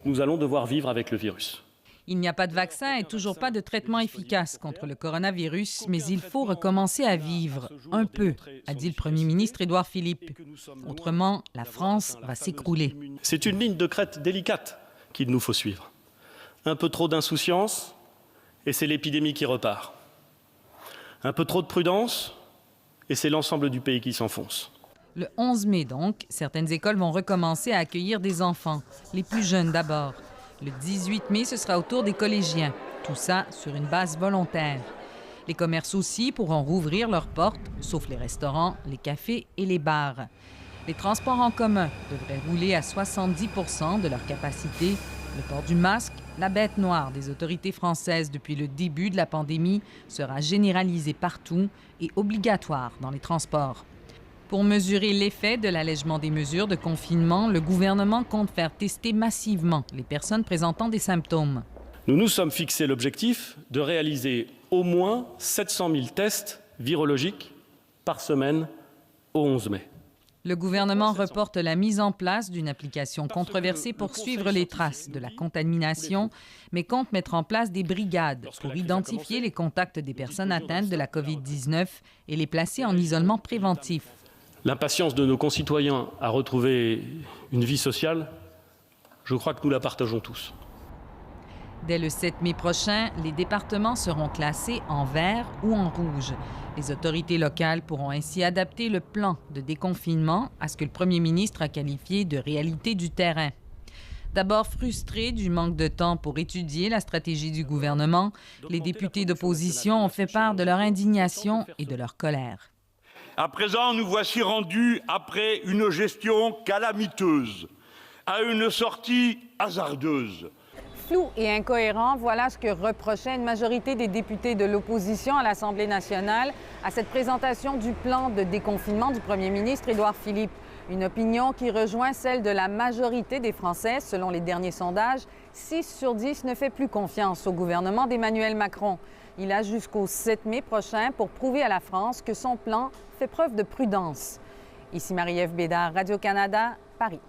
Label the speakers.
Speaker 1: Nous allons devoir vivre avec le virus.
Speaker 2: Il n'y a pas de vaccin et toujours pas de traitement efficace contre le coronavirus, mais il faut recommencer à vivre un peu, a dit le premier ministre Édouard Philippe. Autrement, la France va s'écrouler.
Speaker 1: C'est une ligne de crête délicate qu'il nous faut suivre. Un peu trop d'insouciance et c'est l'épidémie qui repart. Un peu trop de prudence et c'est l'ensemble du pays qui s'enfonce.
Speaker 2: Le 11 mai donc, certaines écoles vont recommencer à accueillir des enfants, les plus jeunes d'abord. Le 18 mai, ce sera au tour des collégiens. Tout ça sur une base volontaire. Les commerces aussi pourront rouvrir leurs portes, sauf les restaurants, les cafés et les bars. Les transports en commun devraient rouler à 70 % de leur capacité. Le port du masque, la bête noire des autorités françaises depuis le début de la pandémie, sera généralisé partout et obligatoire dans les transports. Pour mesurer l'effet de l'allègement des mesures de confinement, le gouvernement compte faire tester massivement les personnes présentant des symptômes.
Speaker 1: Nous nous sommes fixé l'objectif de réaliser au moins 700 000 tests virologiques par semaine au 11 mai.
Speaker 2: Le gouvernement reporte la mise en place d'une application controversée pour suivre les traces de la contamination, mais compte mettre en place des brigades pour identifier les contacts des personnes atteintes de la COVID-19 et les placer en isolement préventif.
Speaker 1: L'impatience de nos concitoyens à retrouver une vie sociale, je crois que nous la partageons tous.
Speaker 2: Dès le 7 mai prochain, les départements seront classés en vert ou en rouge. Les autorités locales pourront ainsi adapter le plan de déconfinement à ce que le premier ministre a qualifié de réalité du terrain. D'abord frustrés du manque de temps pour étudier la stratégie du gouvernement, les députés d'opposition ont fait part de leur indignation et de leur colère.
Speaker 3: À présent, nous voici rendus, après une gestion calamiteuse, à une sortie hasardeuse.
Speaker 4: Flou et incohérent, voilà ce que reprochait une majorité des députés de l'opposition à l'Assemblée nationale à cette présentation du plan de déconfinement du premier ministre Édouard Philippe. Une opinion qui rejoint celle de la majorité des Français. Selon les derniers sondages, 6 sur 10 ne fait plus confiance au gouvernement d'Emmanuel Macron. Il a jusqu'au 7 mai prochain pour prouver à la France que son plan fait preuve de prudence. Ici Marie-Ève Bédard, Radio-Canada, Paris.